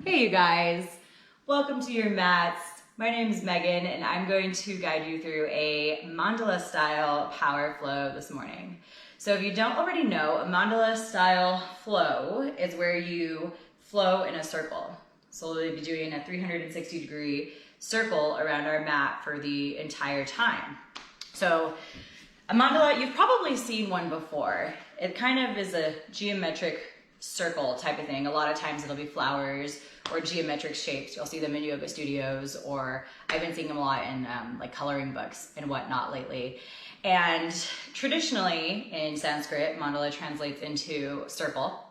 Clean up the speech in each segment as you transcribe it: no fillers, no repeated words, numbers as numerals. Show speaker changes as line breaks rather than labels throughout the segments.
Hey you guys, welcome to your mats. My name is Megan and I'm going to guide you through a mandala style power flow this morning. So if you don't already know, a mandala style flow is where you flow in a circle. So we'll be doing a 360-degree circle around our mat for the entire time. So a mandala, you've probably seen one before. It kind of is a geometric circle type of thing. A lot of times it'll be flowers or geometric shapes. You'll see them in yoga studios, or I've been seeing them a lot in like coloring books and whatnot lately. And traditionally in Sanskrit, mandala translates into circle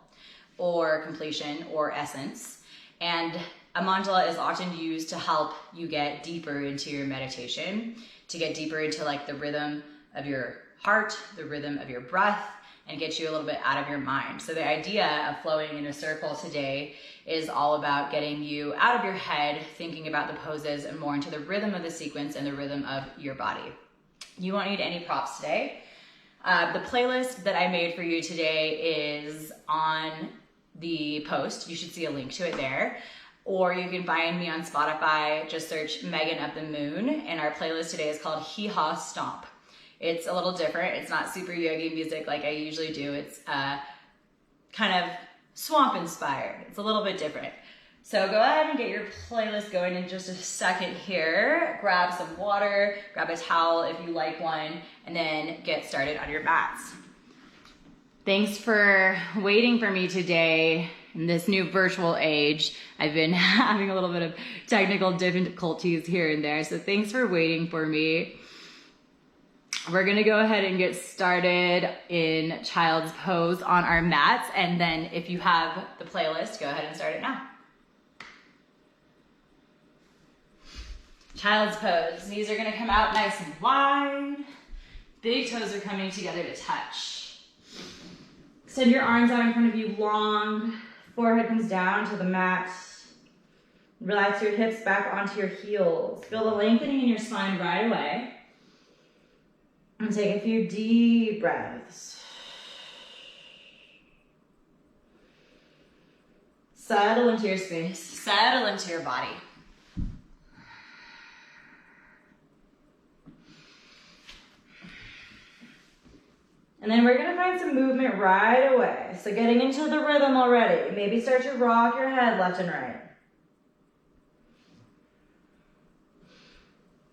or completion or essence. And a mandala is often used to help you get deeper into your meditation, to get deeper into like the rhythm of your heart, the rhythm of your breath, and get you a little bit out of your mind. So the idea of flowing in a circle today is all about getting you out of your head, thinking about the poses, and more into the rhythm of the sequence and the rhythm of your body. You won't need any props today. The playlist that I made for you today is on the post. You should see a link to it there. Or you can find me on Spotify. Just search Megan of the Moon. And our playlist today is called Hee Haw Stomp. It's a little different. It's not super yogi music like I usually do. It's kind of swamp inspired. It's a little bit different. So go ahead and get your playlist going in just a second here. Grab some water, grab a towel if you like one, and then get started on your mats. Thanks for waiting for me today in this new virtual age. I've been having a little bit of technical difficulties here and there, so thanks for waiting for me. We're gonna go ahead and get started in child's pose on our mats, and then if you have the playlist, go ahead and start it now. Child's pose. Knees are gonna come out nice and wide. Big toes are coming together to touch. Extend your arms out in front of you long. Forehead comes down to the mat. Relax your hips back onto your heels. Feel the lengthening in your spine right away. And take a few deep breaths. Settle into your space. Settle into your body. And then we're gonna find some movement right away. So getting into the rhythm already. Maybe start to rock your head left and right.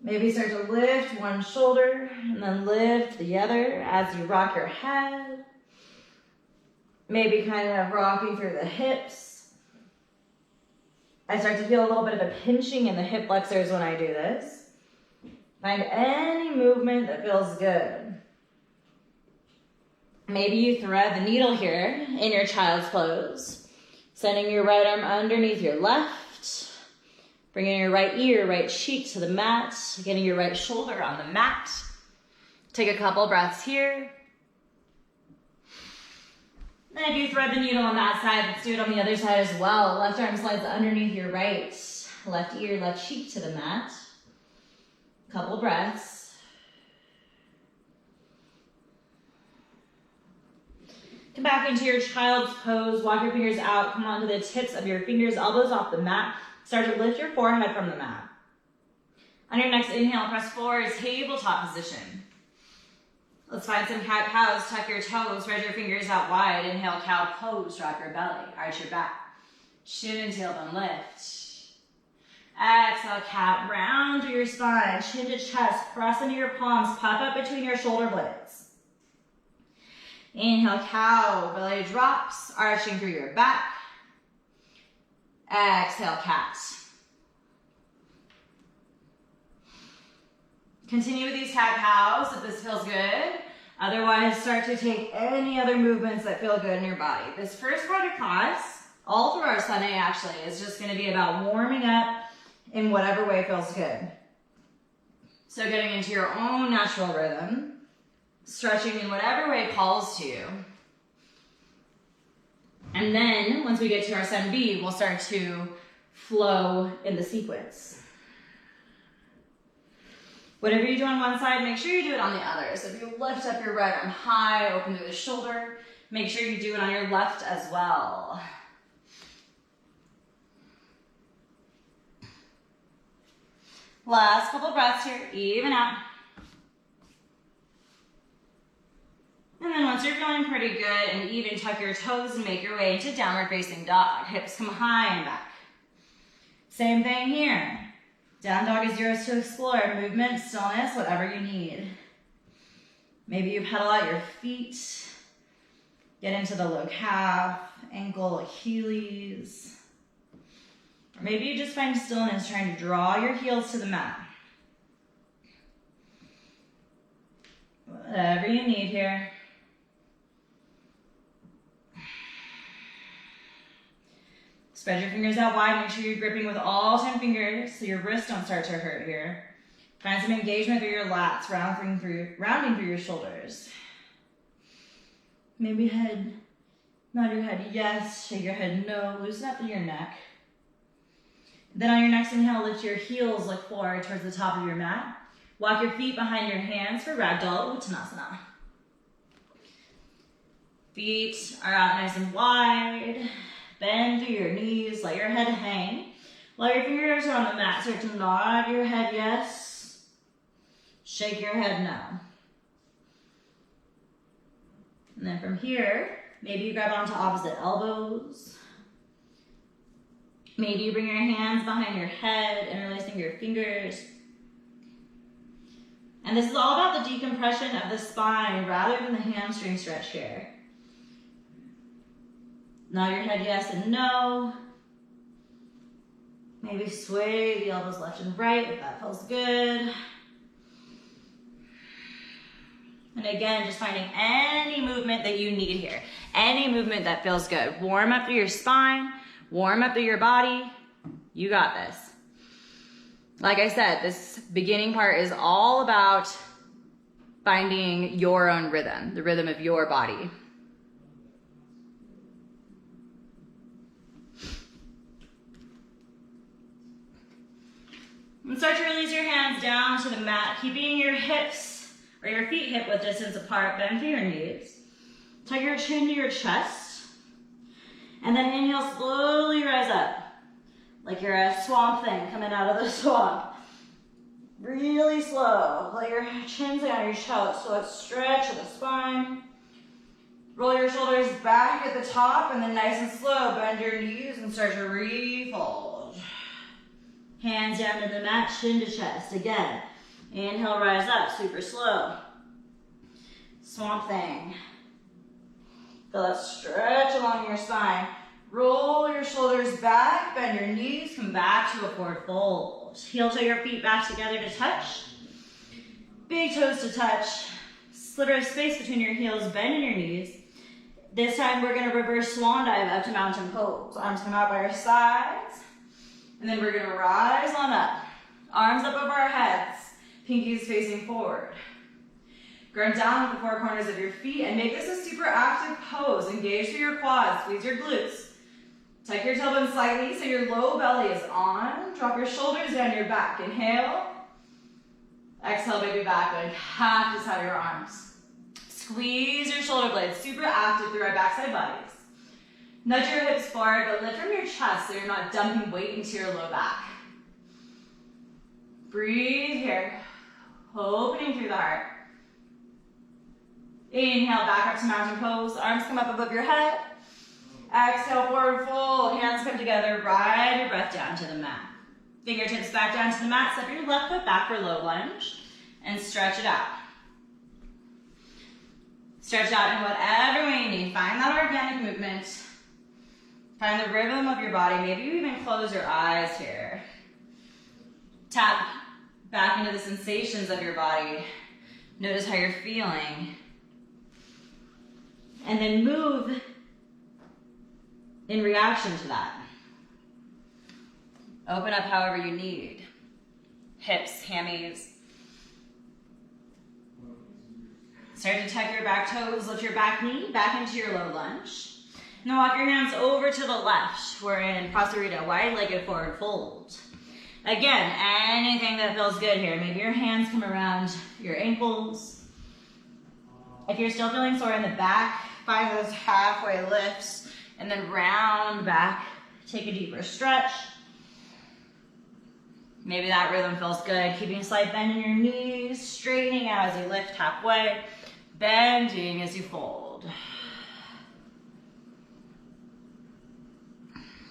Maybe start to lift one shoulder and then lift the other as you rock your head. Maybe kind of rocking through the hips. I start to feel a little bit of a pinching in the hip flexors when I do this. Find any movement that feels good. Maybe you thread the needle here in your child's pose, sending your right arm underneath your left. Bringing your right ear, right cheek to the mat, getting your right shoulder on the mat. Take a couple breaths here. Then if you thread the needle on that side, let's do it on the other side as well. Left arm slides underneath your right. Left ear, left cheek to the mat. Couple breaths. Come back into your child's pose. Walk your fingers out. Come onto the tips of your fingers, elbows off the mat. Start to lift your forehead from the mat. On your next inhale, press forward, tabletop position. Let's find some cat-cows. Tuck your toes, spread your fingers out wide. Inhale, cow pose, drop your belly, arch your back. Shin and tailbone lift. Exhale, cat, round through your spine, chin to chest, press into your palms, puff up between your shoulder blades. Inhale, cow, belly drops, arching through your back. Exhale, cat. Continue with these cat-cows if this feels good. Otherwise, start to take any other movements that feel good in your body. This first part of class, all through our Sunday actually, is just going to be about warming up in whatever way feels good. So getting into your own natural rhythm, stretching in whatever way calls to you. And then, once we get to our Sun B, we'll start to flow in the sequence. Whatever you do on one side, make sure you do it on the other. So if you lift up your right arm high, open through the shoulder, make sure you do it on your left as well. Last couple breaths here, even out. And then once you're feeling pretty good and even, tuck your toes and make your way into downward facing dog. Hips come high and back. Same thing here. Down dog is yours to explore. Movement, stillness, whatever you need. Maybe you pedal out your feet. Get into the low calf, ankle, Achilles. Or maybe you just find stillness trying to draw your heels to the mat. Whatever you need here. Spread your fingers out wide. Make sure you're gripping with all 10 fingers so your wrists don't start to hurt here. Find some engagement through your lats, rounding through your shoulders. Maybe head, nod your head yes, shake your head no, loosen up your neck. Then on your next inhale, lift your heels, look forward towards the top of your mat. Walk your feet behind your hands for Ragdoll Uttanasana. Feet are out nice and wide. Bend through your knees, let your head hang. While your fingers are on the mat, start to nod your head yes, shake your head no. And then from here, maybe you grab onto opposite elbows. Maybe you bring your hands behind your head, interlacing your fingers. And this is all about the decompression of the spine rather than the hamstring stretch here. Nod your head yes and no. Maybe sway the elbows left and right if that feels good. And again, just finding any movement that you need here. Any movement that feels good. Warm up through your spine. Warm up through your body. You got this. Like I said, this beginning part is all about finding your own rhythm, the rhythm of your body. And start to release your hands down to the mat, keeping your hips or your feet hip width distance apart. Bend through your knees. Tuck your chin to your chest. And then inhale, slowly rise up. Like you're a swamp thing coming out of the swamp. Really slow. Let your chin stay on your chest. So let's stretch the spine. Roll your shoulders back at the top and then nice and slow. Bend your knees and start to refold. Hands down to the mat, chin to chest. Again, inhale, rise up, super slow. Swamp thing. Feel that stretch along your spine. Roll your shoulders back, bend your knees, come back to a forward fold. Heel toe your feet back together to touch. Big toes to touch. Sliver of space between your heels, bend in your knees. This time we're gonna reverse swan dive up to mountain pose. Arms come out by our sides. And then we're gonna rise on up. Arms up over our heads, pinkies facing forward. Ground down with the four corners of your feet and make this a super active pose. Engage through your quads, squeeze your glutes. Tuck your tailbone slightly so your low belly is on. Drop your shoulders down your back. Inhale. Exhale, baby back leg. Half just have your arms. Squeeze your shoulder blades, super active through our backside bodies. Nudge your hips forward, but lift from your chest so you're not dumping weight into your low back. Breathe here. Opening through the heart. Inhale, back up to mountain pose. Arms come up above your head. Exhale, forward fold. Hands come together. Ride your breath down to the mat. Fingertips back down to the mat. Step your left foot back for low lunge. And stretch it out. Stretch out in whatever way you need. Find that organic movement. Find the rhythm of your body. Maybe you even close your eyes here. Tap back into the sensations of your body. Notice how you're feeling. And then move in reaction to that. Open up however you need. Hips, hammies. Start to tuck your back toes, lift your back knee back into your low lunge. And then walk your hands over to the left. We're in Prasarita, wide-legged forward fold. Again, anything that feels good here. Maybe your hands come around your ankles. If you're still feeling sore in the back, find those halfway lifts and then round back. Take a deeper stretch. Maybe that rhythm feels good. Keeping a slight bend in your knees, straightening out as you lift halfway, bending as you fold.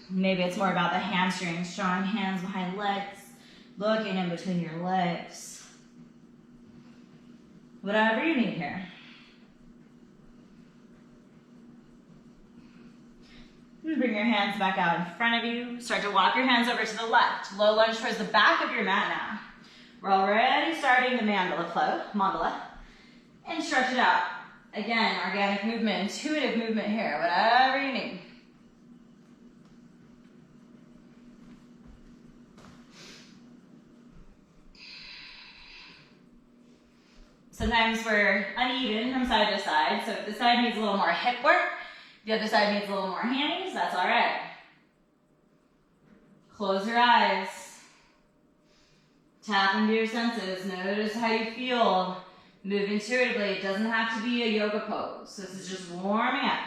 Maybe it's more about the hamstrings, strong hands behind legs, looking in between your legs. Whatever you need here. And bring your hands back out in front of you. Start to walk your hands over to the left. Low lunge towards the back of your mat now. We're already starting the mandala flow, mandala. And stretch it out. Again, organic movement, intuitive movement here, whatever you need. Sometimes we're uneven from side to side, so if the side needs a little more hip work, the other side needs a little more hammies, that's all right. Close your eyes. Tap into your senses. Notice how you feel. Move intuitively. It doesn't have to be a yoga pose. This is just warming up.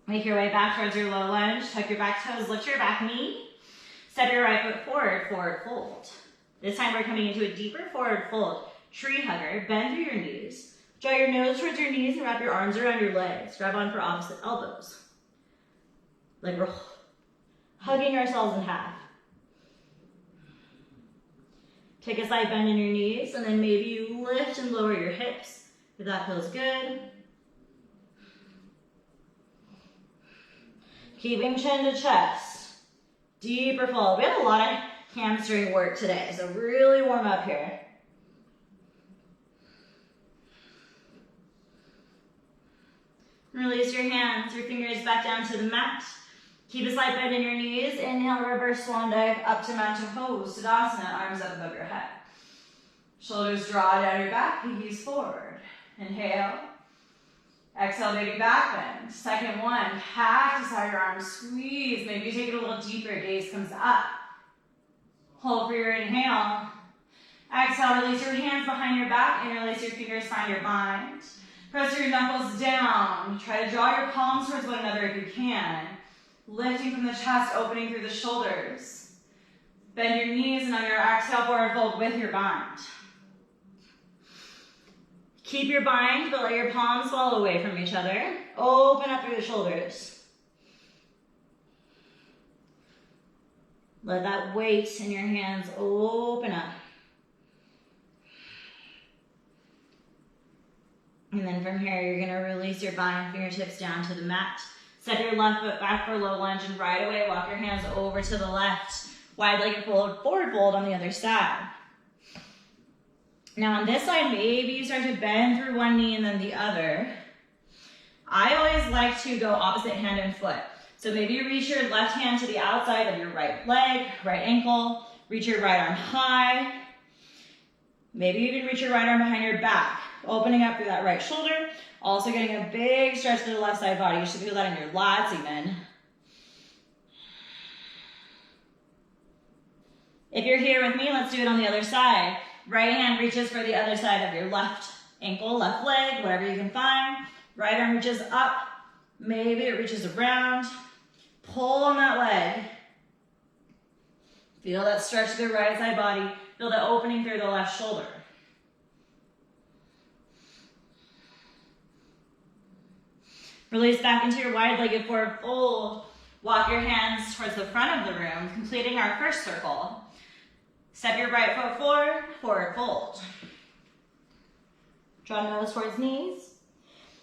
Make your way back towards your low lunge. Tuck your back toes, lift your back knee. Step your right foot forward, forward fold. This time we're coming into a deeper forward fold. Tree hugger. Bend through your knees. Draw your nose towards your knees and wrap your arms around your legs. Grab on for opposite elbows. Like we're hugging ourselves in half. Take a slight bend in your knees, and then maybe you lift and lower your hips if that feels good. Keeping chin to chest. Deeper fold. We have a lot of hamstring work today, so really warm up here. Release your hands, your fingers back down to the mat. Keep a slight bend in your knees. Inhale, reverse swan dive up to mountain pose. Savasana, arms up above your head. Shoulders draw down your back, pinkies forward. Inhale. Exhale, baby back bend. Second one, cactus out your arms, squeeze. Maybe you take it a little deeper, gaze comes up. Hold for your inhale. Exhale, release your hands behind your back, interlace your fingers, find your bind. Press your knuckles down. Try to draw your palms towards one another if you can. Lifting from the chest, opening through the shoulders. Bend your knees, and on your exhale, forward fold with your bind. Keep your bind, but let your palms fall away from each other. Open up through the shoulders. Let that weight in your hands open up. And then from here, you're gonna release your bind, fingertips down to the mat. Step your left foot back for low lunge, and right away, walk your hands over to the left. Wide-legged fold, forward fold on the other side. Now on this side, maybe you start to bend through one knee and then the other. I always like to go opposite hand and foot. So maybe you reach your left hand to the outside of your right leg, right ankle. Reach your right arm high. Maybe you even reach your right arm behind your back. Opening up through that right shoulder. Also getting a big stretch to the left side body. You should feel that in your lats even. If you're here with me, let's do it on the other side. Right hand reaches for the other side of your left ankle, left leg, whatever you can find. Right arm reaches up. Maybe it reaches around. Pull on that leg. Feel that stretch to the right side body. Feel the opening through the left shoulder. Release back into your wide-legged forward fold. Walk your hands towards the front of the room, completing our first circle. Step your right foot forward, forward fold. Draw nose towards knees.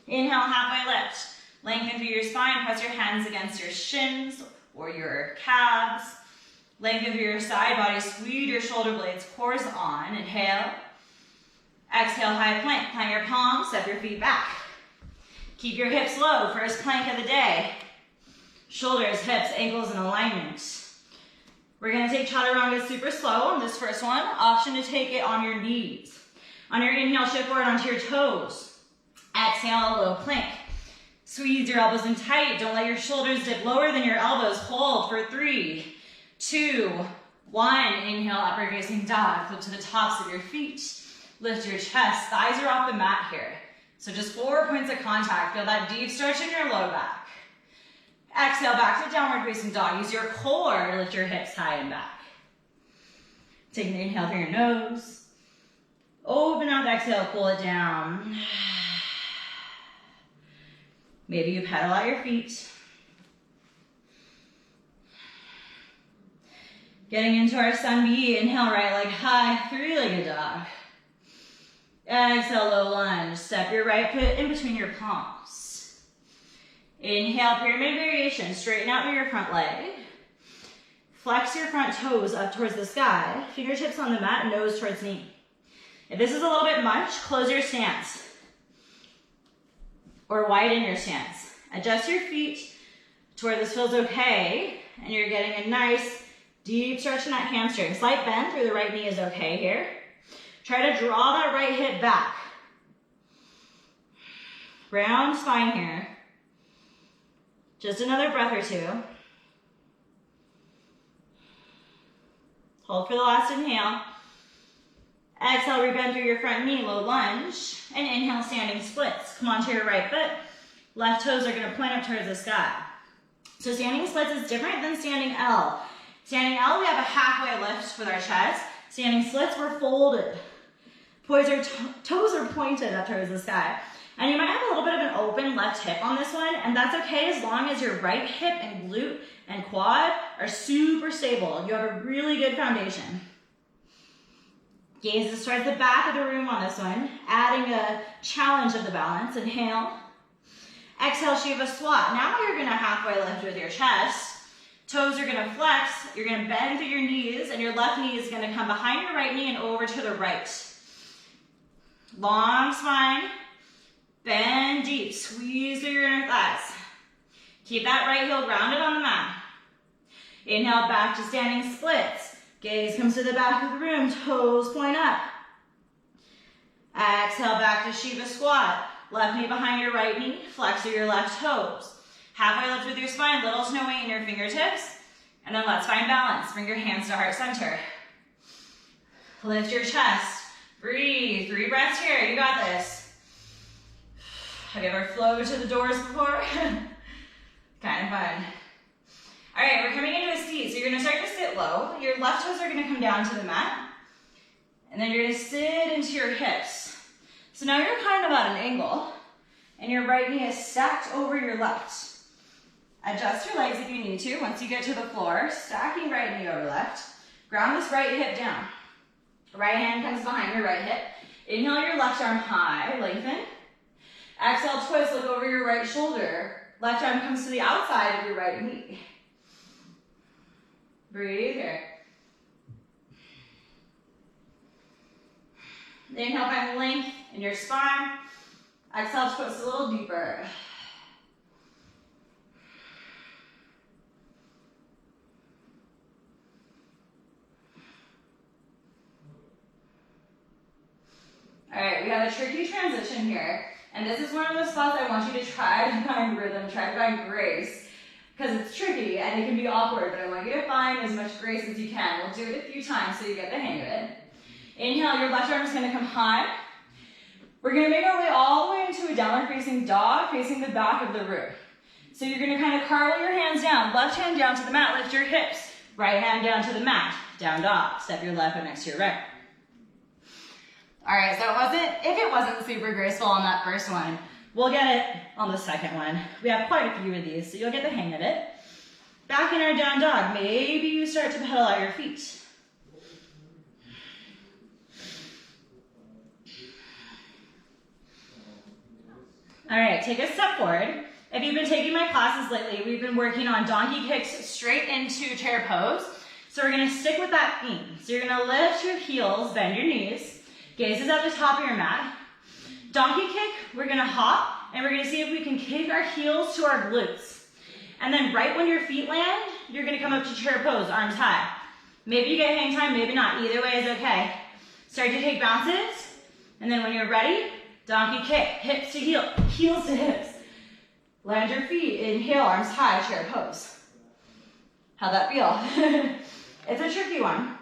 Inhale, halfway lift. Lengthen through your spine, press your hands against your shins or your calves. Lengthen through your side body, squeeze your shoulder blades, cores on. Inhale. Exhale, high plank. Plant your palms, step your feet back. Keep your hips low, first plank of the day. Shoulders, hips, ankles in alignment. We're gonna take Chaturanga super slow on this first one. Option to take it on your knees. On your inhale, shift forward onto your toes. Exhale, low plank. Squeeze your elbows in tight. Don't let your shoulders dip lower than your elbows. Hold for 3, 2, 1. Inhale, upward facing dog. Flip to the tops of your feet. Lift your chest. Thighs are off the mat here. So just 4 points of contact. Feel that deep stretch in your low back. Exhale, back to downward facing dog. Use your core to lift your hips high and back. Take an inhale through your nose. Open up, exhale, pull it down. Maybe you pedal out your feet. Getting into our sun B, inhale, right leg high, three-legged dog. Exhale, low lunge. Step your right foot in between your palms. Inhale, pyramid variation. Straighten out your front leg. Flex your front toes up towards the sky. Fingertips on the mat, nose towards knee. If this is a little bit much, close your stance. Or widen your stance. Adjust your feet to where this feels okay, and you're getting a nice deep stretch in that hamstring. Slight bend through the right knee is okay here. Try to draw that right hip back. Round spine here. Just another breath or two. Hold for the last inhale. Exhale, rebend through your front knee, low lunge, and inhale, standing splits. Come onto your right foot. Left toes are gonna point up towards the sky. So standing splits is different than standing L. Standing L, we have a halfway lift with our chest. Standing splits, we're folded. Toes are pointed up towards the sky. And you might have a little bit of an open left hip on this one, and that's okay as long as your right hip and glute and quad are super stable. You have a really good foundation. Gaze towards the back of the room on this one, adding a challenge of the balance. Inhale. Exhale, Shiva squat. Now you're gonna halfway lift with your chest. Toes are gonna flex. You're gonna bend through your knees, and your left knee is gonna come behind your right knee and over to the right. Long spine. Bend deep. Squeeze through your inner thighs. Keep that right heel grounded on the mat. Inhale, back to standing splits. Gaze comes to the back of the room, toes point up. Exhale, back to Shiva squat. Left knee behind your right knee, flex through your left toes. Halfway lift with your spine, little to no weight in your fingertips. And then let's find balance. Bring your hands to heart center. Lift your chest. Breathe. 3 breaths here. You got this. Have you ever flown to the doors before? Kind of fun. All right, we're coming into a seat. So you're gonna start to sit low. Your left toes are gonna come down to the mat. And then you're gonna sit into your hips. So now you're kind of at an angle, and your right knee is stacked over your left. Adjust your legs if you need to. Once you get to the floor, stacking right knee over left. Ground this right hip down. Right hand comes behind your right hip. Inhale your left arm high, lengthen. Exhale, twist, look over your right shoulder. Left arm comes to the outside of your right knee. Breathe here. Inhale, find length in your spine. Exhale, twist a little deeper. All right, we have a tricky transition here. And this is one of those spots I want you to try to find rhythm, try to find grace. Because it's tricky and it can be awkward, but I want you to find as much grace as you can. We'll do it a few times so you get the hang of it. Inhale, your left arm is gonna come high. We're gonna make our way all the way into a downward facing dog, facing the back of the room. So you're gonna kind of cartwheel your hands down, left hand down to the mat, lift your hips, right hand down to the mat, down dog. Step your left foot next to your right. All right, so if it wasn't super graceful on that first one, we'll get it on the second one. We have quite a few of these, so you'll get the hang of it. Back in our down dog, maybe you start to pedal out your feet. All right, take a step forward. If you've been taking my classes lately, we've been working on donkey kicks straight into chair pose. So we're gonna stick with that theme. So you're gonna lift your heels, bend your knees. Gaze is at the top of your mat. Donkey kick, we're gonna hop, and we're gonna see if we can kick our heels to our glutes. And then right when your feet land, you're gonna come up to chair pose, arms high. Maybe you get hang time, maybe not. Either way is okay. Start to take bounces, and then when you're ready, donkey kick, hips to heel, heels to hips. Land your feet, inhale, arms high, chair pose. How'd that feel? It's a tricky one.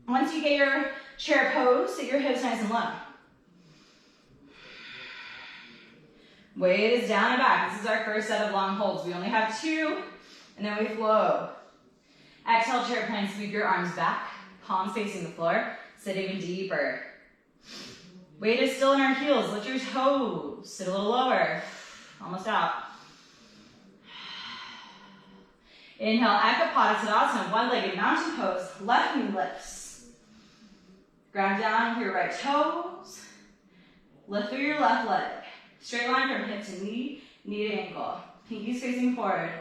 Once you get your chair pose, sit your hips nice and low. Weight is down and back. This is our first set of long holds. We only have 2, and then we flow. Exhale, chair plank, sweep your arms back, palms facing the floor, sit even deeper. Weight is still in our heels. Lift your toes, sit a little lower, almost out. Inhale, Ekapada Tadasana, one-legged mountain pose, left knee lifts. Ground down with your right toes, lift through your left leg. Straight line from hip to knee, knee to ankle. Pinkies facing forward.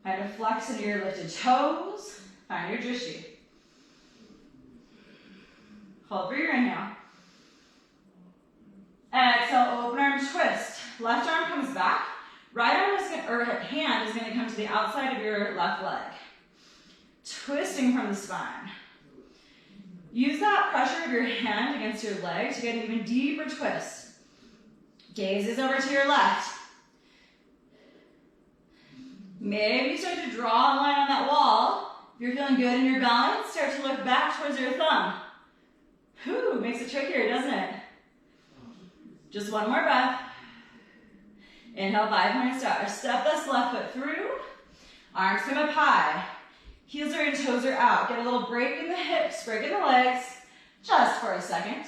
Kind of flex into your lifted toes. Find your drishti. Hold for your inhale. Exhale, open arm twist. Left arm comes back. Right arm is hand is going to come to the outside of your left leg. Twisting from the spine. Use that pressure of your hand against your leg to get an even deeper twist. Gaze is over to your left. Maybe start to draw a line on that wall. If you're feeling good in your balance, start to look back towards your thumb. Whew, makes it trickier, doesn't it? Just one more breath. Inhale, 5-point star. Step this left foot through. Arms come up high. Heels are in, toes are out. Get a little break in the hips, break in the legs, just for a second.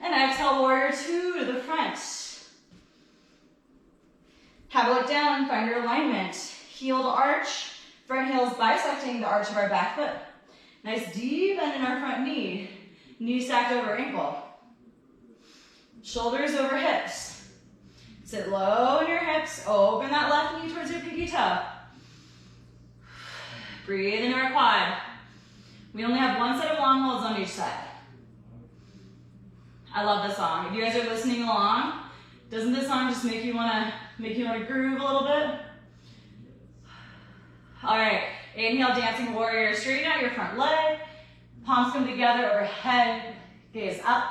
And exhale, warrior 2 to the front. Have a look down, find your alignment. Heel to arch, front heels bisecting the arch of our back foot. Nice deep bend in our front knee. Knee stacked over ankle. Shoulders over hips. Sit low in your hips, open that left knee towards your pinky toe. Breathe into our quad. We only have 1 set of long holds on each side. I love this song. If you guys are listening along, doesn't this song just make you wanna groove a little bit? All right, inhale, dancing warrior. Straighten out your front leg. Palms come together overhead. Gaze up.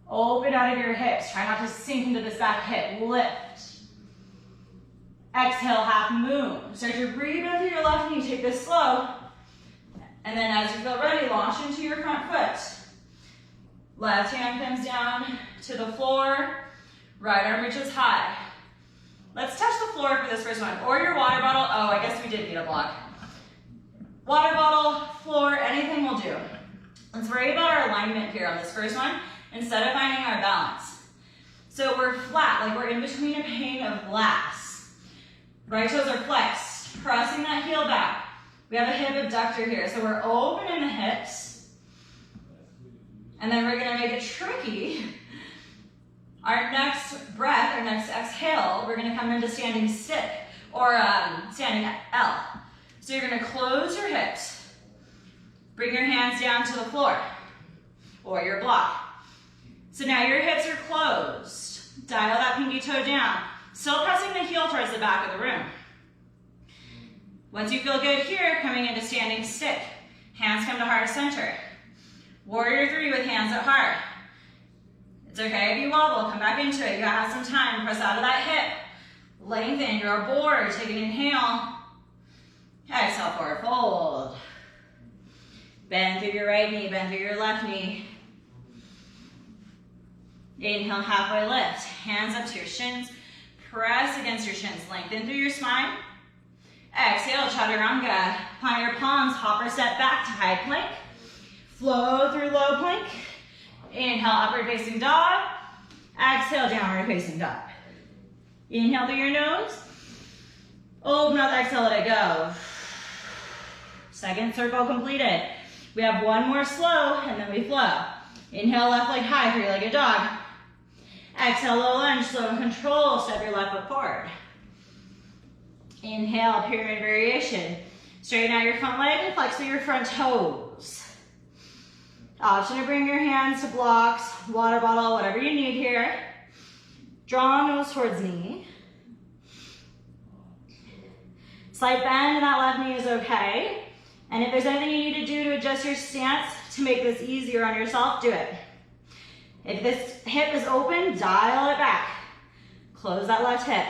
Open out of your hips. Try not to sink into this back hip. Lift. Exhale, half moon. Start to breathe in through your left knee. Take this slow. And then as you feel ready, launch into your front foot. Left hand comes down to the floor. Right arm reaches high. Let's touch the floor for this first one. Or your water bottle. Oh, I guess we did need a block. Water bottle, floor, anything will do. Let's worry about our alignment here on this first one instead of finding our balance. So we're flat, like we're in between a pane of glass. Right toes are flexed, pressing that heel back. We have a hip abductor here, so we're open in the hips. And then we're gonna make it tricky. Our next breath, our next exhale, we're gonna come into standing stick or standing L. So you're gonna close your hips, bring your hands down to the floor or your block. So now your hips are closed. Dial that pinky toe down, still pressing the heel towards the back of the room. Once you feel good here, coming into standing stick. Hands come to heart center. Warrior 3 with hands at heart. It's okay if you wobble, come back into it. You gotta have some time, press out of that hip. Lengthen, you're bored, take an inhale. Exhale, forward fold. Bend through your right knee, bend through your left knee. Inhale, halfway lift. Hands up to your shins. Press against your shins, lengthen through your spine. Exhale, Chaturanga. Plant your palms, hop or step back to high plank. Flow through low plank. Inhale, upward facing dog. Exhale, downward facing dog. Inhale through your nose. Open up, exhale, let it go. Second circle completed. We have one more slow, and then we flow. Inhale, left leg high, three-legged dog. Exhale, low lunge, slow and control. Step your left foot forward. Inhale, pyramid variation. Straighten out your front leg and flex through your front toes. Option to bring your hands to blocks, water bottle, whatever you need here. Draw nose towards knee. Slight bend in that left knee is okay. And if there's anything you need to do to adjust your stance to make this easier on yourself, do it. If this hip is open, dial it back. Close that left hip.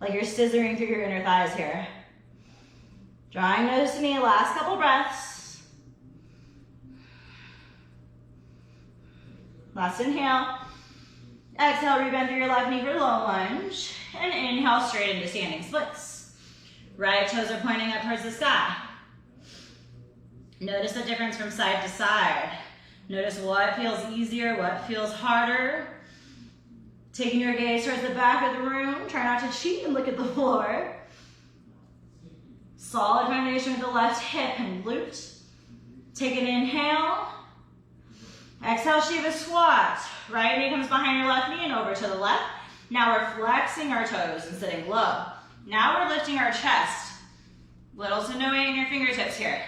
Like you're scissoring through your inner thighs here. Drawing nose to knee, last couple breaths. Last inhale. Exhale, rebend through your left knee for low lunge. And inhale, straight into standing splits. Right toes are pointing up towards the sky. Notice the difference from side to side. Notice what feels easier, what feels harder. Taking your gaze towards the back of the room. Try not to cheat and look at the floor. Solid foundation with the left hip and glute. Take an inhale. Exhale, Shiva squat. Right knee comes behind your left knee and over to the left. Now we're flexing our toes and sitting low. Now we're lifting our chest. Little to no weight in your fingertips here.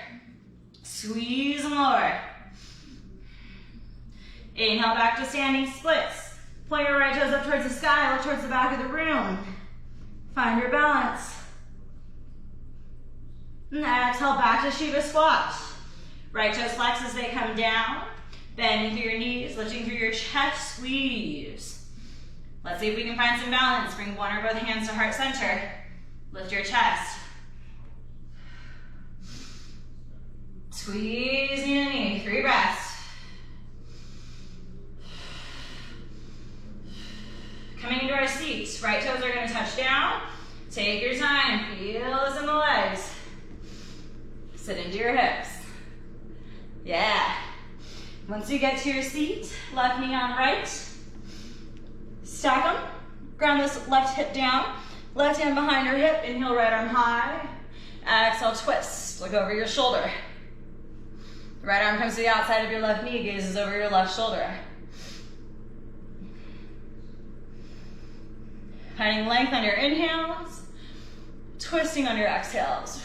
Squeeze them lower. Inhale back to standing splits. Point your right toes up towards the sky, look towards the back of the room. Find your balance. And exhale back to Shiva squat. Right toes flex as they come down. Bending through your knees, lifting through your chest, squeeze. Let's see if we can find some balance. Bring one or both hands to heart center. Lift your chest. Squeeze knee to knee, 3 breaths. Coming into our seats, right toes are gonna touch down. Take your time, feel this in the legs. Sit into your hips. Yeah. Once you get to your seat, left knee on right. Stack them. Ground this left hip down. Left hand behind your hip. Inhale, right arm high. Exhale, twist. Look over your shoulder. Right arm comes to the outside of your left knee. Gazes over your left shoulder. Finding length on your inhales. Twisting on your exhales.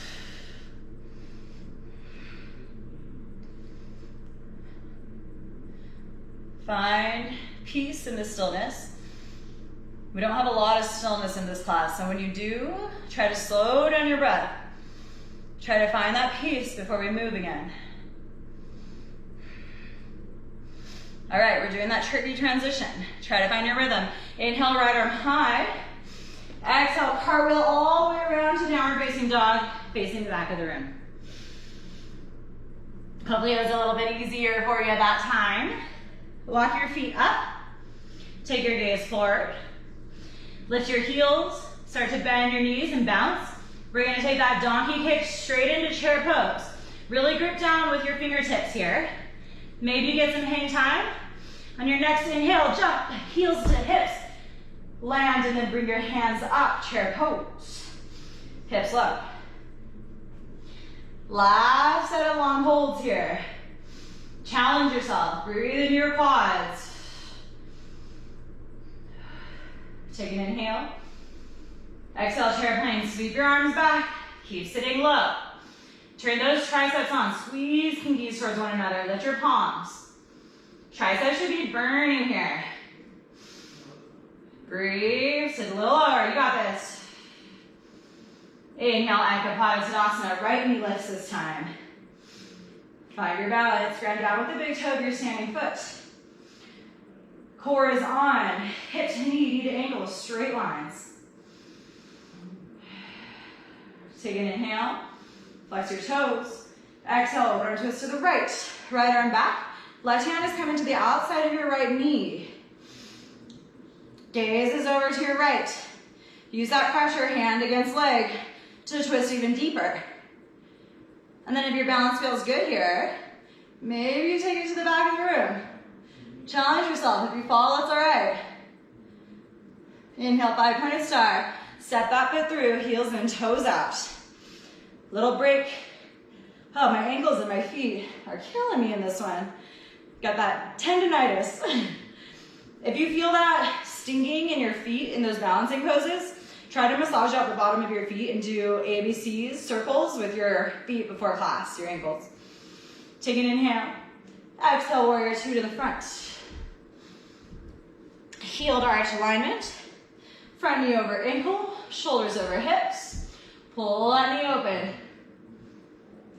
Find peace in the stillness. We don't have a lot of stillness in this class, so when you do, try to slow down your breath. Try to find that peace before we move again. All right, we're doing that tricky transition. Try to find your rhythm. Inhale, right arm high. Exhale, cartwheel all the way around to downward facing dog, facing the back of the room. Hopefully it was a little bit easier for you at that time. Walk your feet up. Take your gaze forward. Lift your heels. Start to bend your knees and bounce. We're gonna take that donkey kick straight into chair pose. Really grip down with your fingertips here. Maybe get some hang time. On your next inhale, jump, heels to hips. Land and then bring your hands up, chair pose. Hips low. Last set of long holds here. Challenge yourself, breathe in your quads. Take an inhale. Exhale, chair plane, sweep your arms back. Keep sitting low. Turn those triceps on, squeeze pinkies towards one another, lift your palms. Triceps should be burning here. Breathe, sit a little lower, you got this. Inhale, Anka Padasana, right knee lifts this time. Find your balance, ground down with the big toe of your standing foot. Core is on, hip to knee, knee to ankle, straight lines. Take an inhale, flex your toes. Exhale, run twist to the right. Right arm back. Left hand is coming to the outside of your right knee. Gaze is over to your right. Use that pressure, hand against leg, to twist even deeper. And then if your balance feels good here, maybe you take it to the back of the room. Challenge yourself. If you fall, it's all right. Inhale, 5-pointed star. Step that foot through, heels and toes out. Little break. Oh, my ankles and my feet are killing me in this one. Got that tendonitis. If you feel that stinging in your feet in those balancing poses, try to massage out the bottom of your feet and do ABCs, circles with your feet before class, your ankles. Take an inhale. Exhale, warrior 2 to the front. Heel to arch alignment. Front knee over ankle, shoulders over hips. Pull that knee open.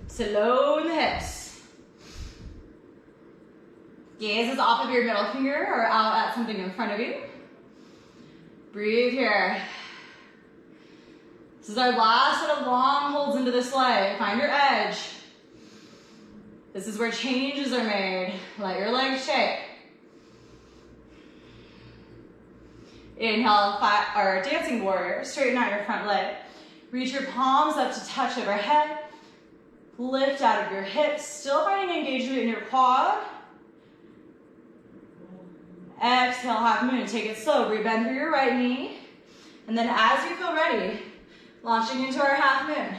Slow in the hips. Gaze is off of your middle finger or out at something in front of you. Breathe here. This is our last set of long holds into this leg. Find your edge. This is where changes are made. Let your legs shake. Inhale, or dancing warrior, straighten out your front leg. Reach your palms up to touch overhead. Lift out of your hips, still finding engagement in your quad. Exhale, half moon. Take it slow. Rebend through your right knee. And then as you feel ready, launching into our half moon.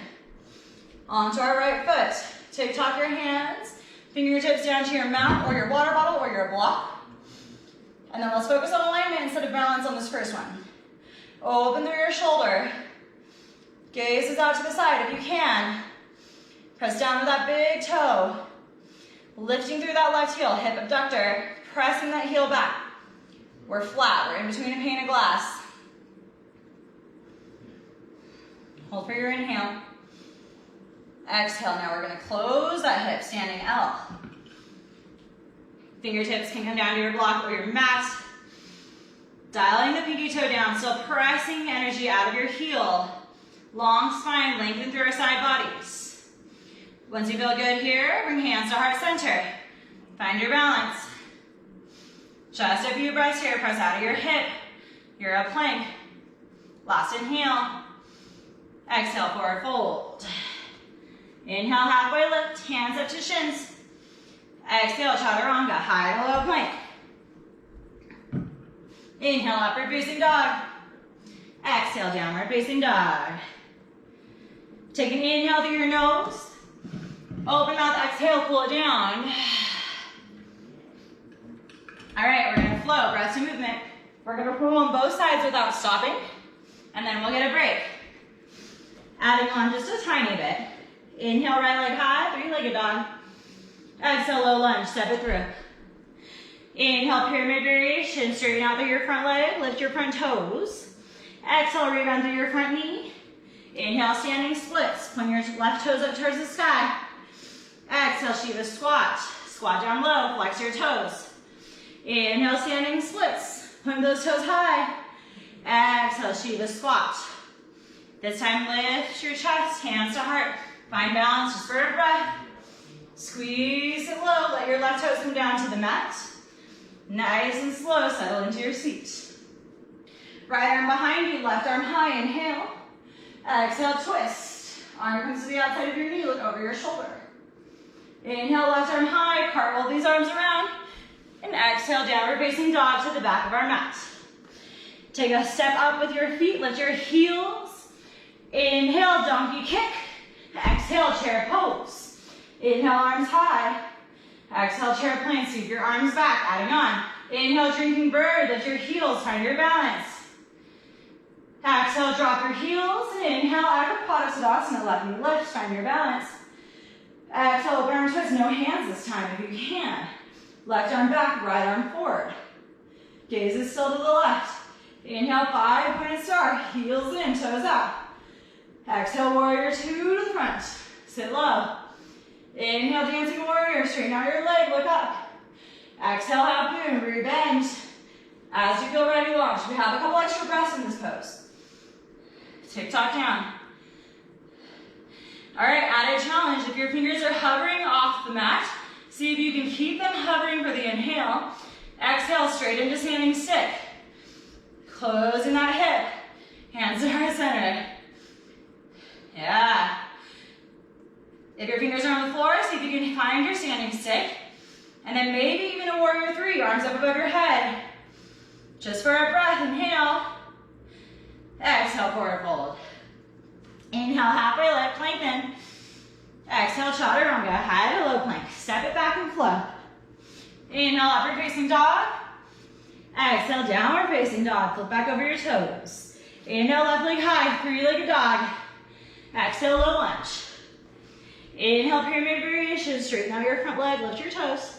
Onto our right foot. TikTok your hands. Fingertips down to your mat or your water bottle or your block. And then let's focus on alignment instead of balance on this first one. Open through your shoulder. Gaze is out to the side if you can. Press down to that big toe. Lifting through that left heel, hip abductor. Pressing that heel back. We're flat, we're in between a pane of glass. Hold for your inhale. Exhale, now we're gonna close that hip, standing L. Fingertips can come down to your block or your mat. Dialing the pinky toe down, still pressing energy out of your heel. Long spine, lengthen through our side bodies. Once you feel good here, bring hands to heart center. Find your balance. Just a few breaths here, press out of your hip. You're a plank. Last inhale. Exhale, forward fold. Inhale, halfway lift, hands up to shins. Exhale, Chaturanga, high to low plank. Inhale, upward facing dog. Exhale, downward facing dog. Take an inhale through your nose. Open mouth, exhale, pull it down. All right, we're gonna flow, breath to movement. We're gonna pull on both sides without stopping, and then we'll get a break. Adding on just a tiny bit. Inhale, right leg high, three-legged dog. Exhale, low lunge, step it through. Inhale, pyramid variation, straighten out through your front leg, lift your front toes. Exhale, rebound through your front knee. Inhale, standing splits, point your left toes up towards the sky. Exhale, Shiva squat. Squat down low, flex your toes. Inhale, standing splits, point those toes high. Exhale, Shiva squat. This time, lift your chest, hands to heart. Find balance just for a breath. Squeeze it low, let your left toes come down to the mat. Nice and slow, settle into your seat. Right arm behind you, left arm high, inhale. Exhale, twist. Arm comes to the outside of your knee, look over your shoulder. Inhale, left arm high, cartwheel these arms around. And exhale, downward facing dog to the back of our mat. Take a step up with your feet, lift your heels. Inhale, donkey kick. Exhale, chair pose. Inhale, arms high. Exhale, chair plank, sweep your arms back, adding on. Inhale, drinking bird, lift your heels, find your balance. Exhale, drop your heels, and inhale, Ekapadasana, left knee lift, find your balance. Exhale, open arm twist, no hands this time if you can. Left arm back, right arm forward. Gaze is still to the left. Inhale, five-pointed star, heels in, toes out. Exhale, warrior two to the front. Sit low. Inhale, dancing warrior, straighten out your leg, look up. Exhale, half moon, rebend. As you feel ready, launch. We have a couple extra breaths in this pose. TikTok down. All right, added challenge. If your fingers are hovering off the mat, see if you can keep them hovering for the inhale. Exhale, straight into standing stick. Closing that hip. Hands to heart center. Yeah. If your fingers are on the floor, see if you can find your standing stick. And then maybe even a warrior three, arms up above your head. Just for a breath, inhale. Exhale, forward fold. Inhale, halfway lift, lengthen. Exhale, Chaturanga, high to low plank. Step it back and flow. Inhale, upward facing dog. Exhale, downward facing dog. Flip back over your toes. Inhale, left leg high, three-legged dog. Exhale, low lunge. Inhale, pyramid variation. Straighten out your front leg, lift your toes.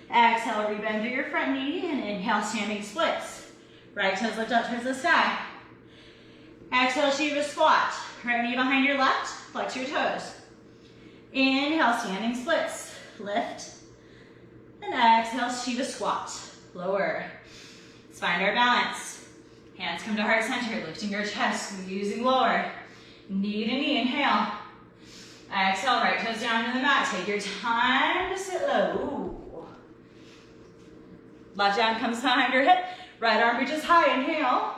Exhale, rebend through your front knee, and inhale, standing splits. Right toes lift up towards the sky. Exhale, Shiva squat. Right knee behind your left, flex your toes. Inhale, standing splits. Lift. And exhale, Shiva squat. Lower. Let's find our balance. Hands come to heart center, lifting your chest, squeezing lower. Knee to knee, inhale. Exhale, right toes down to the mat. Take your time to sit low. Ooh. Left arm comes behind your hip. Right arm reaches high, inhale.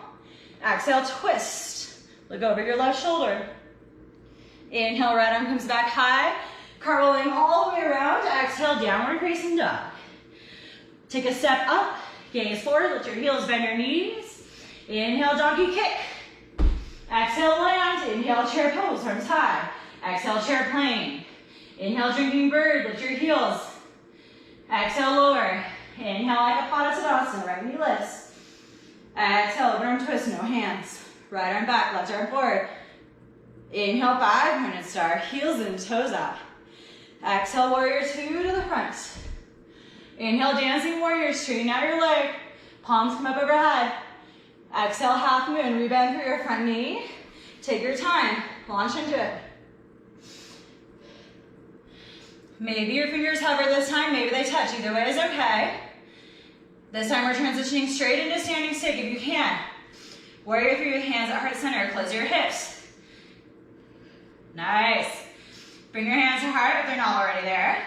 Exhale, twist. Look over your left shoulder. Inhale, right arm comes back high. Cartwheeling all the way around. Exhale, downward facing dog. Take a step up, gaze forward, lift your heels, bend your knees. Inhale, donkey kick. Exhale, land. Inhale, chair pose, arms high. Exhale, chair plane. Inhale, drinking bird, lift your heels. Exhale, lower. Inhale, like a Padasana, right knee lifts. Exhale, arm twist, no hands. Right arm back, left arm forward. Inhale, 500 star, heels and toes up. Exhale, warrior 2 to the front. Inhale, dancing warrior, straighten out your leg. Palms come up overhead. Exhale, half moon, rebend through your front knee. Take your time, launch into it. Maybe your fingers hover this time, maybe they touch, either way is okay. This time we're transitioning straight into standing stick if you can. Warrior 3 with hands at heart center, close your hips. Nice. Bring your hands to heart if they're not already there.